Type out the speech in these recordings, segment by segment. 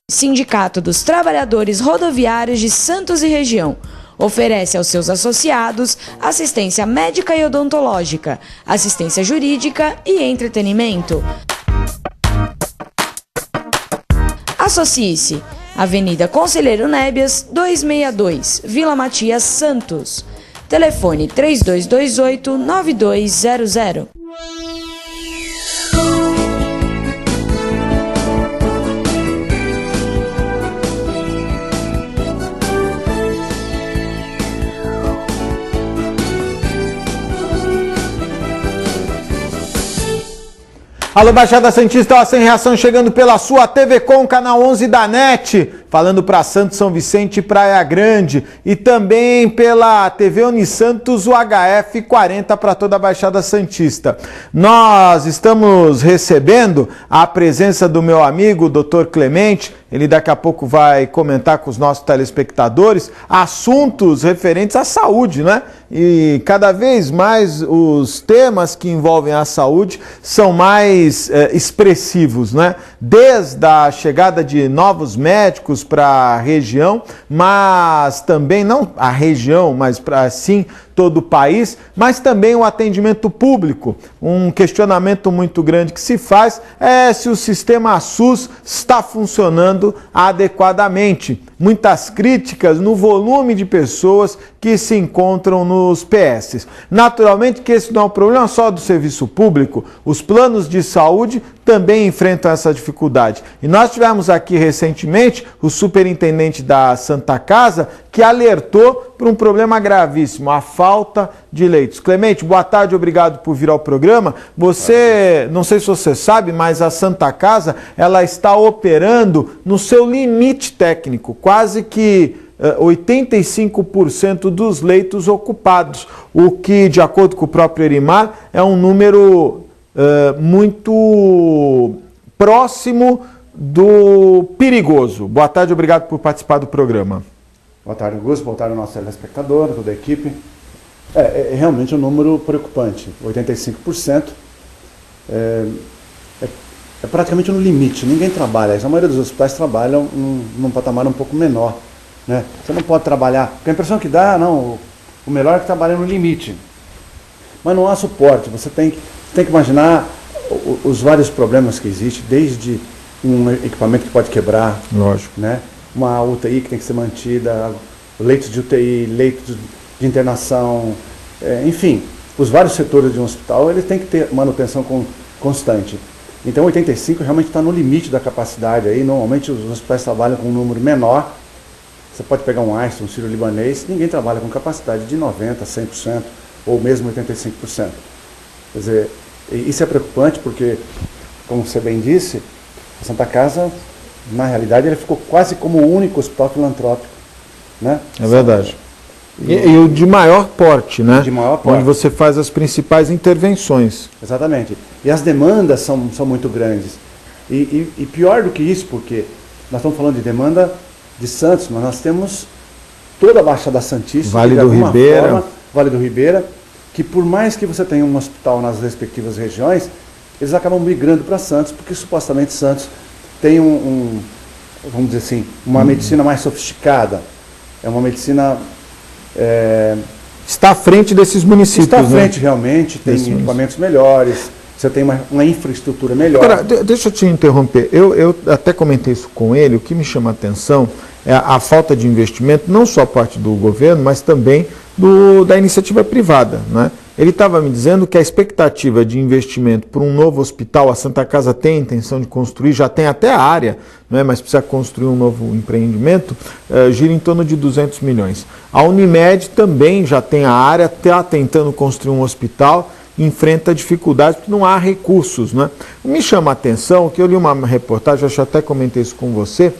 Sindicato dos Trabalhadores Rodoviários de Santos e Região. Oferece aos seus associados assistência médica e odontológica, assistência jurídica e entretenimento. Associe-se. Avenida Conselheiro Nébias, 262, Vila Matias, Santos. Telefone 3228-9200. Alô, Baixada Santista, Sem Reação chegando pela sua TV Com, canal 11 da NET, falando para Santos, São Vicente e Praia Grande, e também pela TV Unisantos, UHF 40 para toda a Baixada Santista. Nós estamos recebendo a presença do meu amigo, Dr. Clemente. Ele daqui a pouco vai comentar com os nossos telespectadores assuntos referentes à saúde, né? E cada vez mais os temas que envolvem a saúde são mais expressivos, né? Desde a chegada de novos médicos para a região, mas também, não a região, mas para sim todo o país, mas também o atendimento público. Um questionamento muito grande que se faz é se o sistema SUS está funcionando adequadamente. Muitas críticas no volume de pessoas que se encontram nos PS. Naturalmente que esse não é um problema só do serviço público, os planos de saúde também enfrentam essa dificuldade. E nós tivemos aqui recentemente o superintendente da Santa Casa que alertou para um problema gravíssimo, a falta de leitos. Clemente, boa tarde, obrigado por vir ao programa. Você, não sei se você sabe, mas a Santa Casa, ela está operando no seu limite técnico, quase que 85% dos leitos ocupados, o que, de acordo com o próprio Erimar, é um número muito próximo do perigoso. Boa tarde, obrigado por participar do programa. Boa tarde, Augusto. Boa tarde ao nosso telespectador, toda a equipe. É realmente um número preocupante. 85% é praticamente no limite. Ninguém trabalha. A maioria dos hospitais trabalham num patamar um pouco menor, né? Você não pode trabalhar. Porque a impressão que dá, não, o melhor é que trabalha no limite. Mas não há suporte. Você tem que imaginar os vários problemas que existem, desde um equipamento que pode quebrar, lógico, né? Uma UTI que tem que ser mantida, leitos de UTI, leitos de internação, enfim, os vários setores de um hospital, eles têm que ter manutenção constante. Então 85 realmente está no limite da capacidade aí. Normalmente os hospitais trabalham com um número menor. Você pode pegar um Einstein, um sírio-libanês, ninguém trabalha com capacidade de 90%, 100% ou mesmo 85%. Quer dizer, isso é preocupante porque, como você bem disse, a Santa Casa, na realidade, ele ficou quase como o único hospital filantrópico, né? É verdade. E o de maior porte, né? De maior porte. Onde você faz as principais intervenções. Exatamente. E as demandas são muito grandes. E pior do que isso, porque nós estamos falando de demanda de Santos, mas nós temos toda a Baixada Santista, Vale do Ribeira. Vale do Ribeira, que por mais que você tenha um hospital nas respectivas regiões, eles acabam migrando para Santos, porque supostamente Santos tem vamos dizer assim, uma medicina mais sofisticada. É uma medicina... Está à frente desses municípios. Está à frente, né? Realmente, tem equipamentos melhores, você tem uma infraestrutura melhor. Agora, deixa eu te interromper. Eu até comentei isso com ele. O que me chama a atenção é a falta de investimento, não só a parte do governo, mas também da iniciativa privada, né? Ele estava me dizendo que a expectativa de investimento por um novo hospital, a Santa Casa tem a intenção de construir, já tem até a área, não é? Mas precisa construir um novo empreendimento, gira em torno de 200 milhões. A Unimed também já tem a área, está tentando construir um hospital, enfrenta dificuldades porque não há recursos, né? Me chama a atenção que eu li uma reportagem, acho que até comentei isso com você,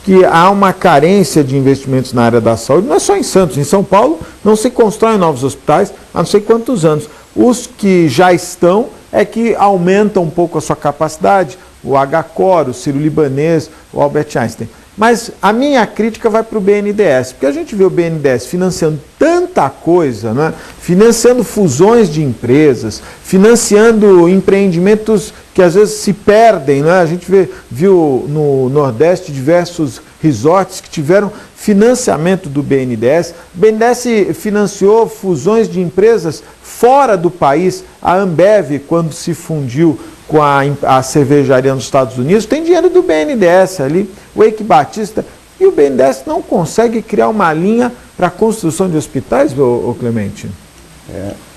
que há uma carência de investimentos na área da saúde, não é só em Santos, em São Paulo não se constroem novos hospitais há não sei quantos anos. Os que já estão é que aumentam um pouco a sua capacidade, o HCOR, o Sírio-Libanês, o Albert Einstein. Mas a minha crítica vai para o BNDES, porque a gente vê o BNDES financiando tanta coisa, né? Financiando fusões de empresas, financiando empreendimentos que às vezes se perdem, né? A gente viu no Nordeste diversos resorts que tiveram financiamento do BNDES. O BNDES financiou fusões de empresas fora do país. A Ambev, quando se fundiu com a cervejaria nos Estados Unidos, tem dinheiro do BNDES ali, o Eike Batista, e o BNDES não consegue criar uma linha para a construção de hospitais, ô Clemente?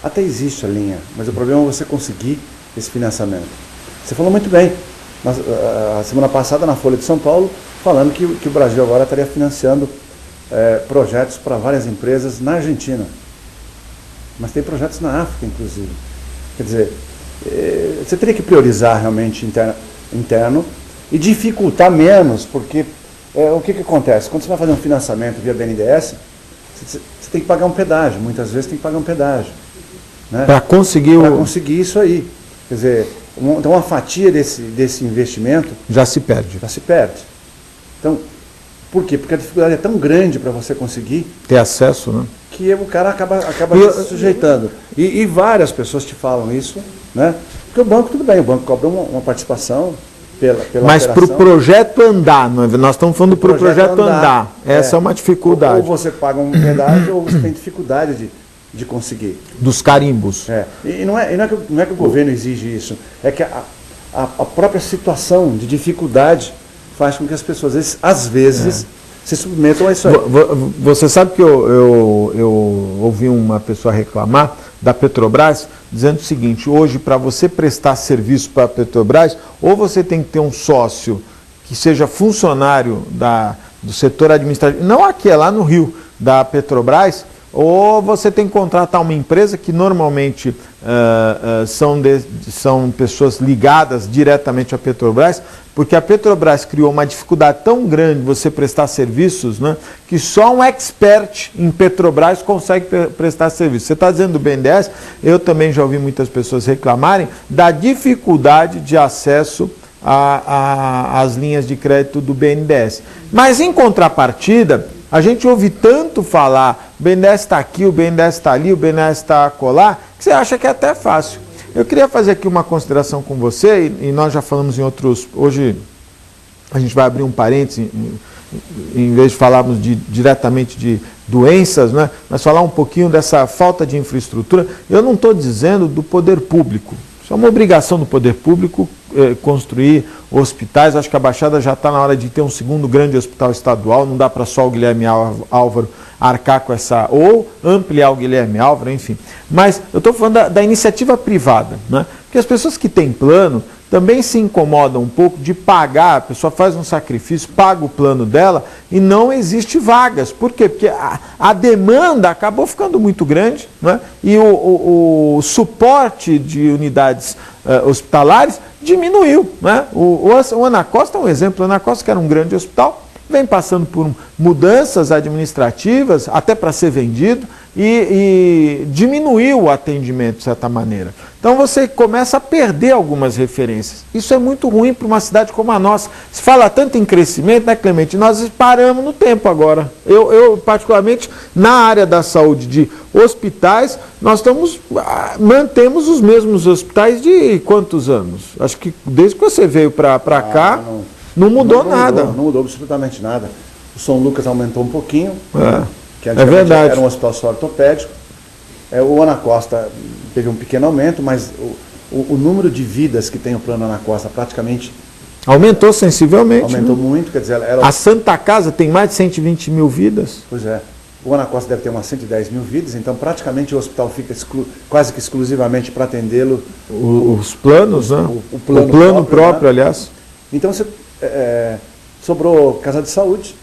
Até existe a linha, mas o problema é você conseguir esse financiamento. Você falou muito bem, a semana passada na Folha de São Paulo, falando que o Brasil agora estaria financiando projetos para várias empresas na Argentina. Mas tem projetos na África, inclusive. Quer dizer, você teria que priorizar realmente interno e dificultar menos, porque o que acontece? Quando você vai fazer um financiamento via BNDES, você tem que pagar um pedágio, muitas vezes tem que pagar um pedágio. Né? Para conseguir isso aí. Quer dizer, então uma fatia desse investimento já se perde. Então, por quê? Porque a dificuldade é tão grande para você conseguir ter acesso, né? Que o cara acaba se sujeitando. E várias pessoas te falam isso, né? Porque o banco, tudo bem, o banco cobra uma participação pela mas para o projeto andar, nós estamos falando para o projeto andar. Essa é uma dificuldade. Ou você paga um pedágio ou você tem dificuldade de conseguir. Dos carimbos. E não é que o governo exige isso, é que a própria situação de dificuldade faz com que as pessoas, às vezes, se submetam a isso aí. Você sabe que eu ouvi uma pessoa reclamar da Petrobras, dizendo o seguinte: hoje, para você prestar serviço para a Petrobras, ou você tem que ter um sócio que seja funcionário do setor administrativo, não aqui, é lá no Rio, da Petrobras, ou você tem que contratar uma empresa que normalmente são pessoas ligadas diretamente à Petrobras, porque a Petrobras criou uma dificuldade tão grande de você prestar serviços, né, que só um expert em Petrobras consegue prestar serviço. Você está dizendo do BNDES, eu também já ouvi muitas pessoas reclamarem da dificuldade de acesso às linhas de crédito do BNDES. Mas em contrapartida, a gente ouve tanto falar, o BNDES está aqui, o BNDES está ali, o BNDES está acolá, que você acha que é até fácil. Eu queria fazer aqui uma consideração com você, e nós já falamos em outros... Hoje a gente vai abrir um parênteses, em vez de falarmos diretamente de doenças, né, mas falar um pouquinho dessa falta de infraestrutura. Eu não estou dizendo do poder público. Isso é uma obrigação do poder público construir hospitais. Acho que a Baixada já está na hora de ter um segundo grande hospital estadual. Não dá para só o Guilherme Álvaro arcar com essa, ou ampliar o Guilherme Álvaro, enfim. Mas eu estou falando da iniciativa privada, né? Porque as pessoas que têm plano também se incomodam um pouco de pagar, a pessoa faz um sacrifício, paga o plano dela e não existe vagas. Por quê? Porque a demanda acabou ficando muito grande, né? E o suporte de unidades hospitalares diminuiu, né? O Anacosta é um exemplo. O Anacosta, que era um grande hospital, vem passando por mudanças administrativas, até para ser vendido, e diminuiu o atendimento de certa maneira. Então você começa a perder algumas referências. Isso é muito ruim para uma cidade como a nossa. Se fala tanto em crescimento, né, Clemente? Nós paramos no tempo agora. Eu particularmente, na área da saúde de hospitais, nós mantemos os mesmos hospitais de quantos anos? Acho que desde que você veio para cá... Não mudou nada. Não mudou absolutamente nada. O São Lucas aumentou um pouquinho, que é verdade. Era um hospital só ortopédico. O Anacosta teve um pequeno aumento, mas o número de vidas que tem o plano Anacosta praticamente... Aumentou sensivelmente. Aumentou muito, quer dizer... A Santa Casa tem mais de 120 mil vidas. Pois é. O Anacosta deve ter umas 110 mil vidas, então praticamente o hospital fica quase que exclusivamente para atendê-lo. Os planos, né? O plano próprio, né? Aliás. Então você... sobrou casa de saúde,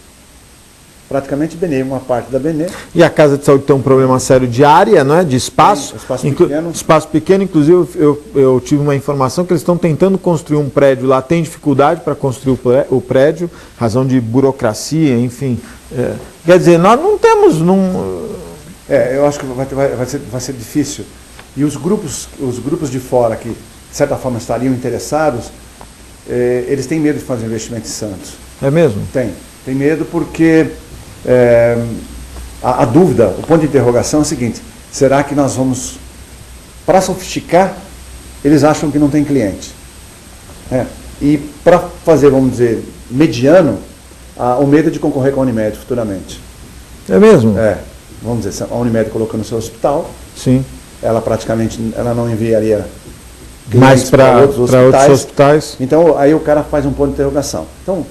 praticamente Benê, uma parte da Benê. E a casa de saúde tem um problema sério de área, não é? De espaço. Espaço pequeno, inclusive eu tive uma informação que eles estão tentando construir um prédio lá, tem dificuldade para construir o prédio, razão de burocracia, enfim. Quer dizer, nós não temos... eu acho que vai ser difícil. E os grupos de fora que, de certa forma, estariam interessados, eles têm medo de fazer investimento em Santos. É mesmo? Tem medo porque a dúvida, o ponto de interrogação é o seguinte: será que nós vamos, para sofisticar, eles acham que não tem cliente. E para fazer, vamos dizer, mediano, o medo de concorrer com a Unimed futuramente. É mesmo? Vamos dizer, a Unimed colocando no seu hospital, sim, ela praticamente não enviaria mais para outros hospitais. Então, aí o cara faz um ponto de interrogação. Então,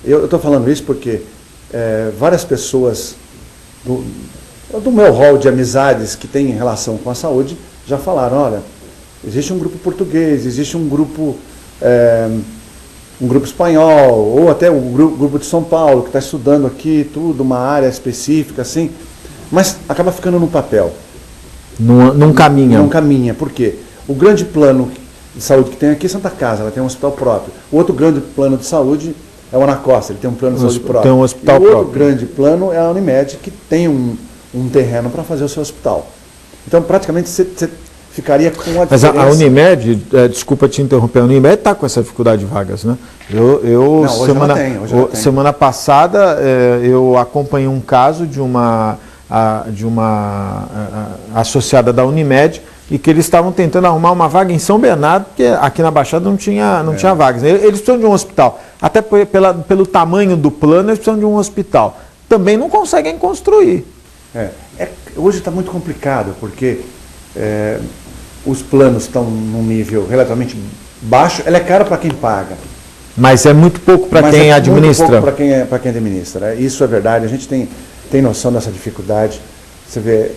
eu estou falando isso porque várias pessoas do meu hall de amizades que tem relação com a saúde já falaram, olha, existe um grupo português, existe um grupo espanhol, ou até o grupo de São Paulo, que está estudando aqui tudo, uma área específica, assim, mas acaba ficando no papel. Não caminha. Não caminha, por quê? O grande plano de saúde que tem aqui é Santa Casa, ela tem um hospital próprio. O outro grande plano de saúde é o Ana Costa, ele tem um plano de saúde próprio. Tem um hospital próprio. O outro grande plano é a Unimed, que tem um terreno para fazer o seu hospital. Então, praticamente, você ficaria com a diferença. Mas a Unimed, desculpa te interromper, a Unimed está com essa dificuldade de vagas, né? Semana passada, eu acompanhei um caso de uma associada da Unimed, e que eles estavam tentando arrumar uma vaga em São Bernardo, porque aqui na Baixada não tinha vagas. Eles precisam de um hospital. Até pelo tamanho do plano, eles precisam de um hospital. Também não conseguem construir. Hoje está muito complicado, porque os planos estão num nível relativamente baixo. Ela é cara para quem paga. Mas é muito pouco para quem administra. Muito pouco para quem administra. Isso é verdade. A gente tem noção dessa dificuldade. Você vê...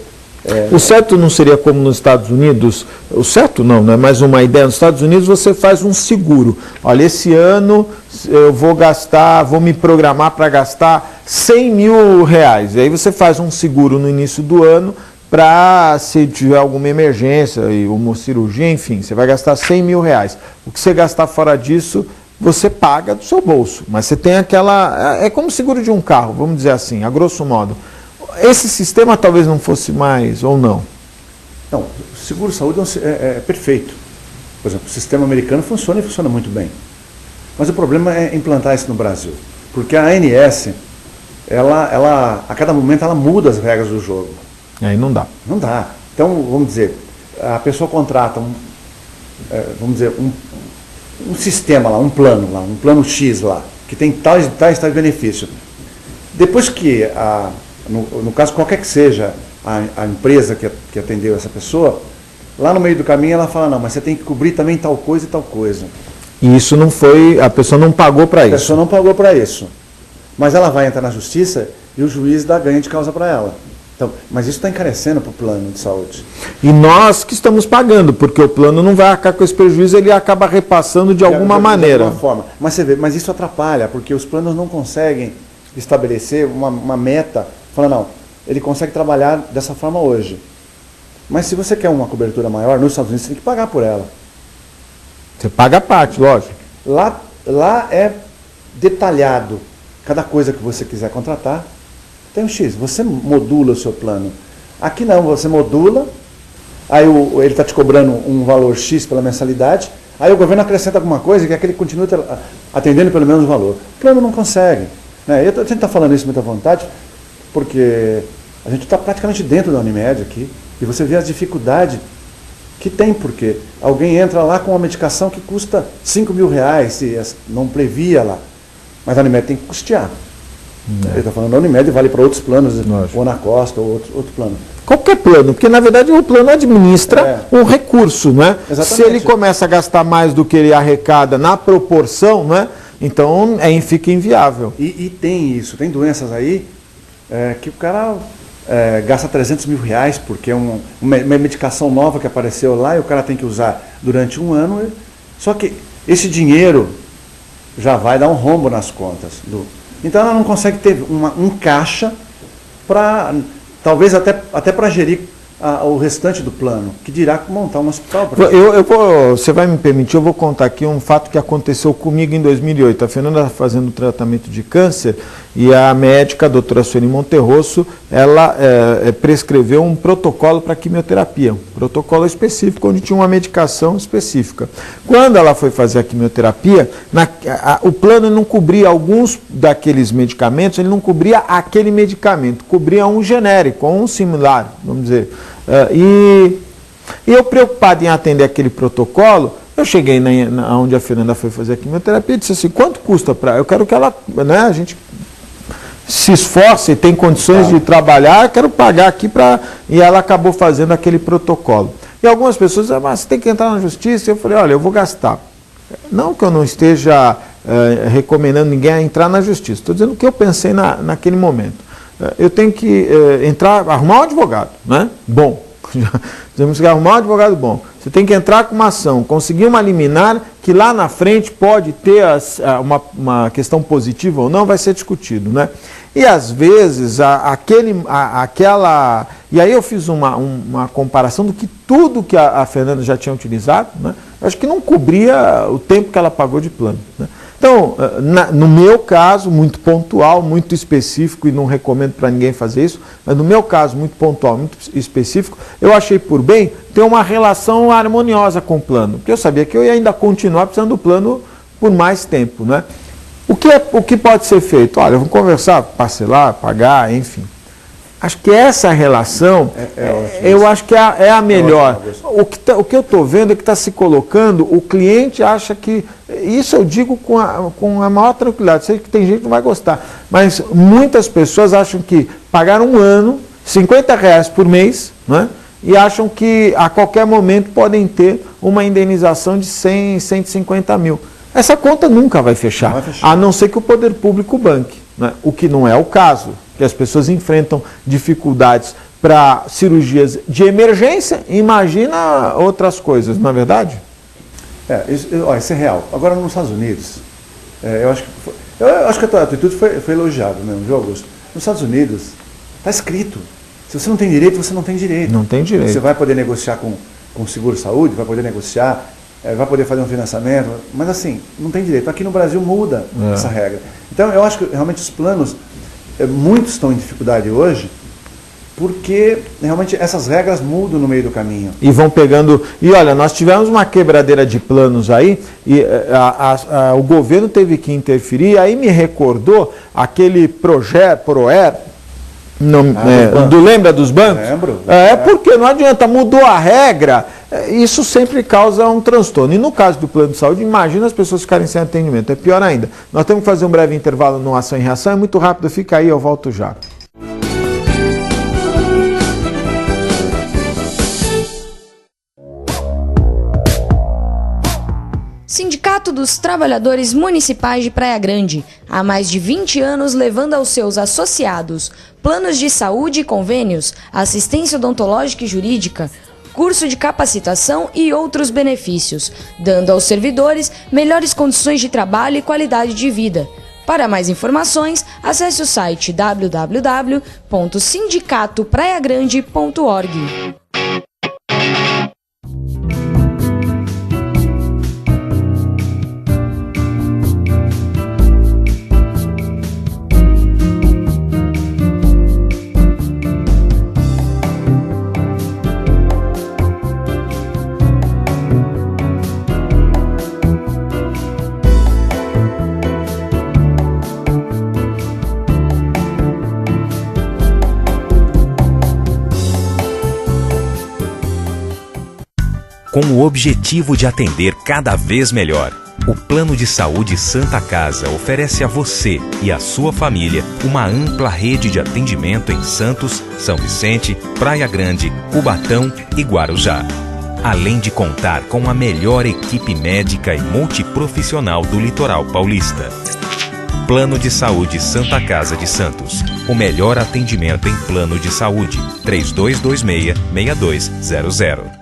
O certo não seria como nos Estados Unidos? O certo não é mais uma ideia. Nos Estados Unidos você faz um seguro. Olha, esse ano eu vou me programar para gastar 100 mil reais. E aí você faz um seguro no início do ano para, se tiver alguma emergência, uma cirurgia, enfim, você vai gastar 100 mil reais. O que você gastar fora disso, você paga do seu bolso. Mas você tem aquela... É como seguro de um carro, vamos dizer assim, a grosso modo. Esse sistema talvez não fosse mais, ou não? Não, o seguro-saúde é perfeito. Por exemplo, o sistema americano funciona e funciona muito bem. Mas o problema é implantar isso no Brasil. Porque a ANS, ela a cada momento, ela muda as regras do jogo. Aí não dá. Não dá. Então, vamos dizer, a pessoa contrata um sistema lá, um plano X lá, que tem tais benefícios. Depois que no caso, qualquer que seja a empresa que atendeu essa pessoa, lá no meio do caminho ela fala, não, mas você tem que cobrir também tal coisa e tal coisa. E isso não foi, a pessoa não pagou para isso. A pessoa não pagou para isso. Mas ela vai entrar na justiça e o juiz dá ganho de causa para ela. Então, mas isso está encarecendo para o plano de saúde. E nós que estamos pagando, porque o plano não vai arcar com esse prejuízo, ele acaba repassando de alguma maneira. De alguma forma. Mas você vê, mas isso atrapalha, porque os planos não conseguem estabelecer uma meta. Fala, não, ele consegue trabalhar dessa forma hoje. Mas se você quer uma cobertura maior, nos Estados Unidos você tem que pagar por ela. Você paga a parte, lógico. Lá é detalhado. Cada coisa que você quiser contratar, tem um X. Você modula o seu plano. Aqui não, você modula, aí ele está te cobrando um valor X pela mensalidade, aí o governo acrescenta alguma coisa que aquele continue atendendo pelo menos o valor. O plano não consegue. Né? A gente está falando isso com muita vontade, porque a gente está praticamente dentro da Unimed aqui, e você vê as dificuldades que tem, porque alguém entra lá com uma medicação que custa 5 mil reais, se não previa lá, mas a Unimed tem que custear. Ele está falando da Unimed, vale para outros planos, ou Ana Costa, ou outro plano. Qualquer plano, porque na verdade o plano administra um recurso, né? Exatamente. Se ele começa a gastar mais do que ele arrecada na proporção, né? Então fica inviável. E tem isso, tem doenças aí que o cara gasta 300 mil reais porque é uma medicação nova que apareceu lá e o cara tem que usar durante um ano. Só que esse dinheiro já vai dar um rombo nas contas. Então ela não consegue ter um caixa para, talvez até para gerir o restante do plano, que dirá montar um hospital. Você vai me permitir, eu vou contar aqui um fato que aconteceu comigo em 2008. A Fernanda estava fazendo tratamento de câncer e a médica, a doutora Sueli Monterroso, ela prescreveu um protocolo para quimioterapia, um protocolo específico, onde tinha uma medicação específica. Quando ela foi fazer a quimioterapia, o plano não cobria alguns daqueles medicamentos, ele não cobria aquele medicamento, cobria um genérico, ou um similar, vamos dizer. E eu preocupado em atender aquele protocolo, Eu cheguei onde a Fernanda foi fazer a quimioterapia e disse assim, quanto custa para... Eu quero que ela, né, a gente se esforce e tem condições de trabalhar, eu quero pagar aqui para... E ela acabou fazendo aquele protocolo. E algumas pessoas disseram, mas você tem que entrar na justiça. Eu falei, olha, eu vou gastar. Não que eu não esteja recomendando ninguém a entrar na justiça, estou dizendo o que eu pensei naquele momento. Eu tenho que arrumar um advogado, né? Bom. Temos que arrumar um advogado bom. Você tem que entrar com uma ação, conseguir uma liminar que lá na frente pode ter uma questão positiva ou não, vai ser discutido, né? E às vezes aquela... E aí eu fiz uma comparação do que tudo que a Fernanda já tinha utilizado, né? Eu acho que não cobria o tempo que ela pagou de plano, né? Então, no meu caso, muito pontual, muito específico, e não recomendo para ninguém fazer isso, mas no meu caso, muito pontual, muito específico, eu achei por bem ter uma relação harmoniosa com o plano, porque eu sabia que eu ia ainda continuar precisando do plano por mais tempo, né? O que pode ser feito? Olha, vamos conversar, parcelar, pagar, enfim. Acho que essa relação, eu acho que é a melhor. O que eu estou vendo é que está se colocando, o cliente acha que, isso eu digo com a maior tranquilidade, sei que tem gente que não vai gostar, mas muitas pessoas acham que pagaram um ano, R$50 por mês, né, e acham que a qualquer momento podem ter uma indenização de 100, 150 mil. Essa conta nunca vai fechar, a não ser que o poder público banque, né, o que não é o caso. Que as pessoas enfrentam dificuldades para cirurgias de emergência, imagina outras coisas, não é verdade? Isso é real. Agora, nos Estados Unidos, eu acho que a tua atitude foi elogiada, né, viu, Augusto? Nos Estados Unidos, está escrito, se você não tem direito, você não tem direito. Não tem direito. Você vai poder negociar com o seguro-saúde, vai poder negociar, vai poder fazer um financiamento, mas assim, não tem direito. Aqui no Brasil muda essa regra. Então, eu acho que realmente os planos... Muitos estão em dificuldade hoje porque realmente essas regras mudam no meio do caminho. E vão pegando... E olha, nós tivemos uma quebradeira de planos aí e o governo teve que interferir, aí me recordou aquele projeto ProER, lembra dos bancos? Lembro. Porque não adianta, mudou a regra, isso sempre causa um transtorno. E no caso do plano de saúde, imagina as pessoas ficarem sem atendimento, é pior ainda. Nós temos que fazer um breve intervalo no Ação e Reação, é muito rápido, fica aí, eu volto já. Sindicato dos Trabalhadores Municipais de Praia Grande, há mais de 20 anos levando aos seus associados planos de saúde e convênios, assistência odontológica e jurídica, curso de capacitação e outros benefícios, dando aos servidores melhores condições de trabalho e qualidade de vida. Para mais informações, acesse o site www.sindicatopraiagrande.org. Com o objetivo de atender cada vez melhor, o Plano de Saúde Santa Casa oferece a você e a sua família uma ampla rede de atendimento em Santos, São Vicente, Praia Grande, Cubatão e Guarujá. Além de contar com a melhor equipe médica e multiprofissional do litoral paulista. Plano de Saúde Santa Casa de Santos. O melhor atendimento em plano de saúde. 3226-6200.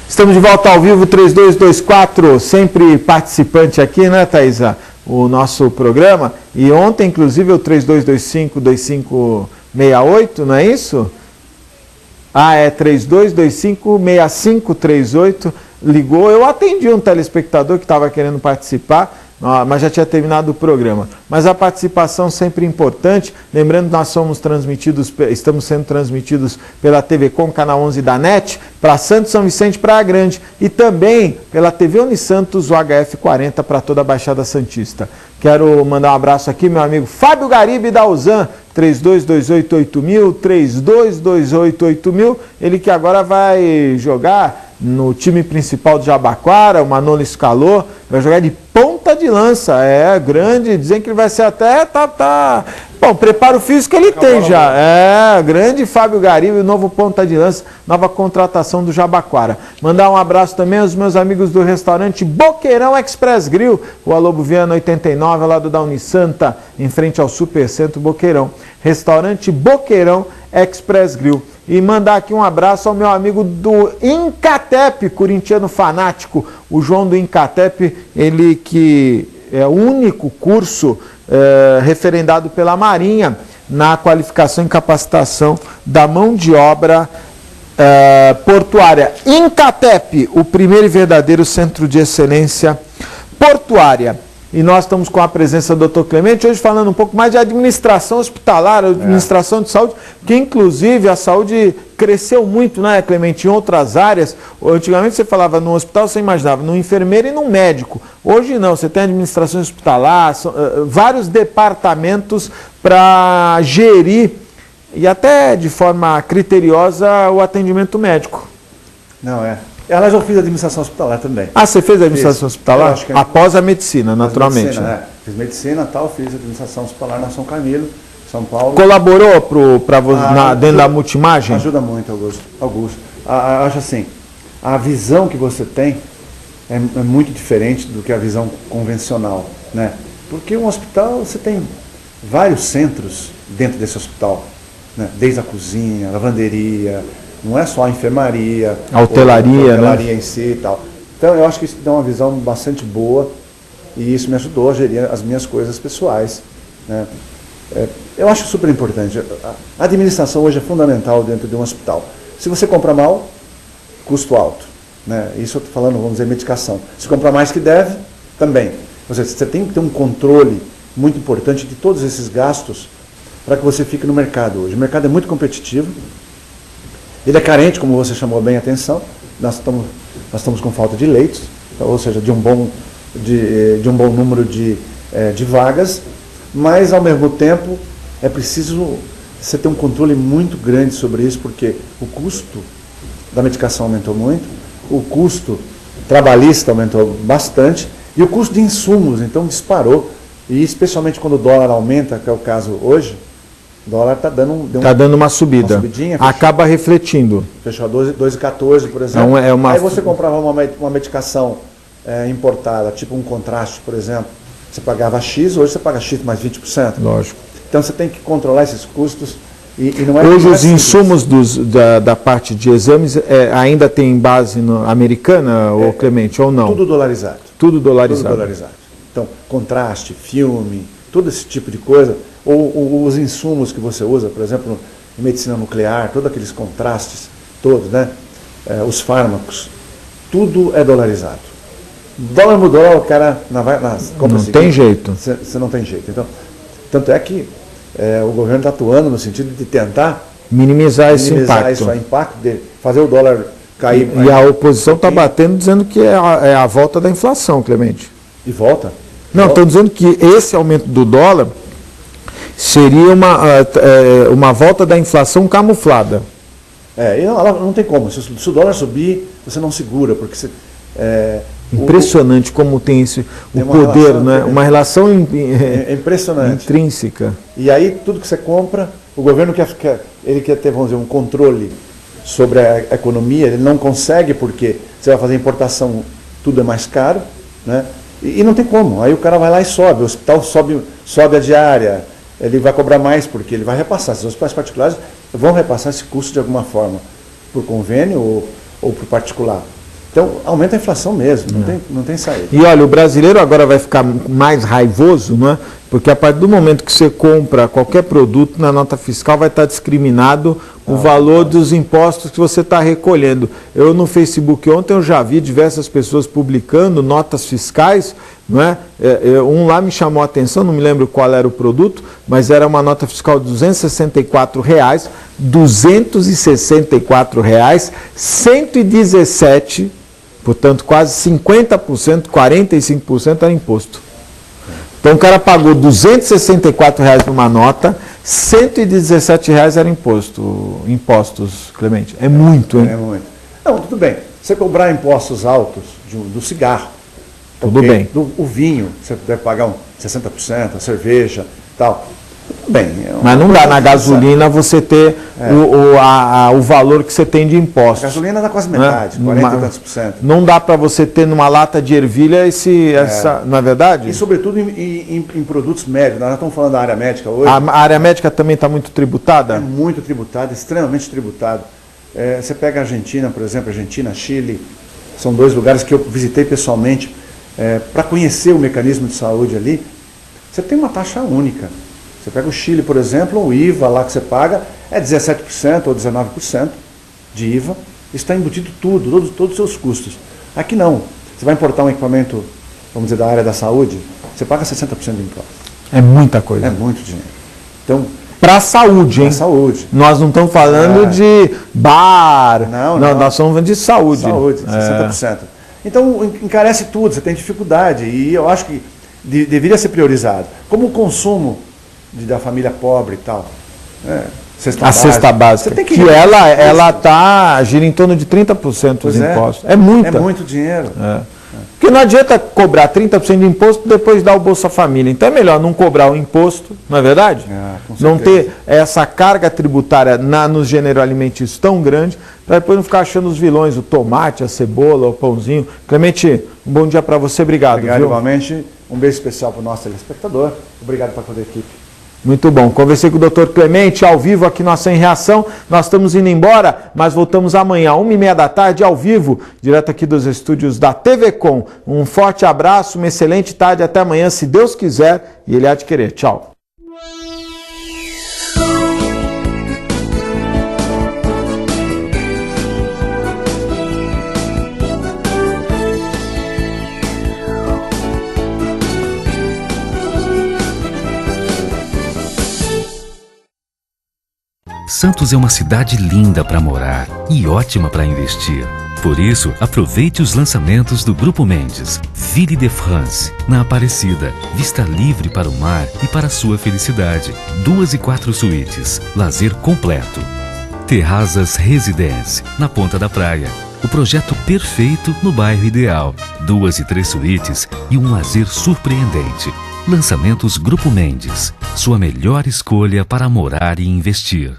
Estamos de volta ao vivo, 3224, sempre participante aqui, né, Thaisa? O nosso programa. E ontem, inclusive, o 3225-2568, não é isso? Ah, é 3225-6538, ligou. Eu atendi um telespectador que estava querendo participar, mas já tinha terminado o programa. Mas a participação sempre importante, lembrando que nós estamos sendo transmitidos pela TV Com, canal 11 da NET, para Santos, São Vicente, Praia Grande, e também pela TV Unisantos, o HF40, para toda a Baixada Santista. Quero mandar um abraço aqui, meu amigo Fábio Garibe da Usan, 32288000, 32288000, ele que agora vai jogar no time principal de Jabaquara, o Manolo escalou, vai jogar de ponta de lança, grande, dizem que ele vai ser até, bom, preparo físico ele tem já, grande Fábio Garibe, novo ponta de lança, nova contratação do Jabaquara. Mandar um abraço também aos meus amigos do restaurante Boqueirão Express Grill, o Alobo Viana 89, lá do da Unisanta, em frente ao Supercentro Boqueirão. Restaurante Boqueirão Express Grill. E mandar aqui um abraço ao meu amigo do Incatep, corintiano fanático, o João do Incatep, ele que é o único curso referendado pela Marinha na qualificação e capacitação da mão de obra portuária. Incatep, o primeiro e verdadeiro centro de excelência portuária. E nós estamos com a presença do Dr. Clemente, hoje falando um pouco mais de administração hospitalar, administração de saúde, que inclusive a saúde cresceu muito, né, Clemente, em outras áreas. Antigamente você falava no hospital, você imaginava no enfermeiro e no médico. Hoje não, você tem administração hospitalar, vários departamentos para gerir e até de forma criteriosa o atendimento médico. Não, Aliás, eu fiz administração hospitalar também. Ah, você fez administração hospitalar? Após a medicina, naturalmente. Medicina, Fiz medicina fiz administração hospitalar na São Camilo, São Paulo. Colaborou dentro da multimagem? Ajuda muito, Augusto. Acho assim, a visão que você tem é muito diferente do que a visão convencional, né? Porque um hospital, você tem vários centros dentro desse hospital, né? Desde a cozinha, a lavanderia, não é só a enfermaria, a hotelaria, né? Em si e tal. Então eu acho que isso dá uma visão bastante boa e isso me ajudou a gerir as minhas coisas pessoais, né? Eu acho super importante. A administração hoje é fundamental dentro de um hospital. Se você compra mal, custo alto, né? Isso eu estou falando, vamos dizer, medicação. Se comprar mais que deve, também. Ou seja, você tem que ter um controle muito importante de todos esses gastos para que você fique no mercado hoje. O mercado é muito competitivo. Ele é carente, como você chamou bem a atenção, nós estamos com falta de leitos, ou seja, de um bom número de vagas, mas ao mesmo tempo é preciso você ter um controle muito grande sobre isso, porque o custo da medicação aumentou muito, o custo trabalhista aumentou bastante e o custo de insumos, então, disparou, e especialmente quando o dólar aumenta, que é o caso hoje, o dólar está dando uma subida. Uma subidinha, acaba refletindo. Fechou a 2,14, por exemplo. Aí você comprava uma medicação importada, tipo um contraste, por exemplo. Você pagava X, hoje você paga X mais 20%. Lógico. Então você tem que controlar esses custos. E não hoje os insumos da parte de exames ainda tem base americana, ou Clemente, ou não? Tudo dolarizado. Tudo dolarizado. Então, contraste, filme, todo esse tipo de coisa. Ou os insumos que você usa, por exemplo, em medicina nuclear, todos aqueles contrastes, todos, né? Os fármacos, tudo é dolarizado. Dólar mudou, o cara compra não tem jeito. Você não tem jeito. Então, tanto é que o governo está atuando no sentido de tentar minimizar esse impacto de fazer o dólar cair. E a oposição está batendo dizendo que é a volta da inflação, Clemente. E volta? Não, estão dizendo que esse aumento do dólar seria uma volta da inflação camuflada. Não tem como. Se o dólar subir, você não segura, porque você... Impressionante como tem o poder, relação, né? Uma relação impressionante, intrínseca. E aí tudo que você compra, o governo quer ter, vamos dizer, um controle sobre a economia, ele não consegue porque você vai fazer importação, tudo é mais caro, né? E não tem como. Aí o cara vai lá e sobe, o hospital sobe a diária, ele vai cobrar mais porque ele vai repassar. Os hospitais particulares vão repassar esse custo de alguma forma, por convênio ou por particular. Então, aumenta a inflação mesmo, não tem saída. E olha, o brasileiro agora vai ficar mais raivoso, não é? Porque a partir do momento que você compra qualquer produto, na nota fiscal vai estar discriminado o valor dos impostos que você está recolhendo. Eu no Facebook ontem eu já vi diversas pessoas publicando notas fiscais, não é? Um lá me chamou a atenção, não me lembro qual era o produto, mas era uma nota fiscal de R$264, R$264, 117, portanto quase 50%, 45% era imposto. Então o cara pagou R$264 numa nota, R$117 era impostos, Clemente. É muito, hein? É muito. Não, tudo bem. Você cobrar impostos altos do cigarro, tudo bem. O vinho, você deve pagar 60%, a cerveja e tal. Tudo bem. Mas não dá na gasolina você ter o valor que você tem de impostos. A gasolina dá quase metade, 40 e tantos por cento. Não dá para você ter numa lata de ervilha essa, não é verdade? E sobretudo em produtos médicos. Nós estamos falando da área médica hoje. A área médica também está muito tributada? É muito tributada, extremamente tributada. Você pega a Argentina, por exemplo, Argentina, Chile, são dois lugares que eu visitei pessoalmente para conhecer o mecanismo de saúde ali. Você tem uma taxa única. Você pega o Chile, por exemplo, o IVA lá que você paga é 17% ou 19% de IVA. Isso está embutido todos os seus custos. Aqui não. Você vai importar um equipamento, vamos dizer, da área da saúde, você paga 60% de imposto. É muita coisa. É muito dinheiro. Então, para a saúde, hein? Para saúde. Nós não estamos falando de bar. Não. Nós estamos falando de saúde. Saúde, 60%. Então, encarece tudo, você tem dificuldade. E eu acho que deveria ser priorizado. Como o consumo da família pobre e tal. Cesta básica. Você tem que ela gira em torno de 30% dos impostos. É muito dinheiro. Porque não adianta cobrar 30% de imposto e depois dar o Bolsa Família. Então é melhor não cobrar o imposto, não é verdade? Não ter essa carga tributária nos gêneros alimentícios tão grande, para depois não ficar achando os vilões, o tomate, a cebola, o pãozinho. Clemente, um bom dia para você, obrigado. Obrigado, igualmente. Um beijo especial para o nosso telespectador. Obrigado para toda a equipe. Muito bom. Conversei com o Dr. Clemente ao vivo aqui no Ação em Reação. Nós estamos indo embora, mas voltamos amanhã, 1h30 da tarde, ao vivo, direto aqui dos estúdios da TV Com. Um forte abraço, uma excelente tarde, até amanhã, se Deus quiser e Ele há de querer. Tchau. Santos é uma cidade linda para morar e ótima para investir. Por isso, aproveite os lançamentos do Grupo Mendes. Ville de France, na Aparecida. Vista livre para o mar e para a sua felicidade. 2 e 4 suítes. Lazer completo. Terrazas Residence, na Ponta da Praia. O projeto perfeito no bairro ideal. 2 e 3 suítes e um lazer surpreendente. Lançamentos Grupo Mendes. Sua melhor escolha para morar e investir.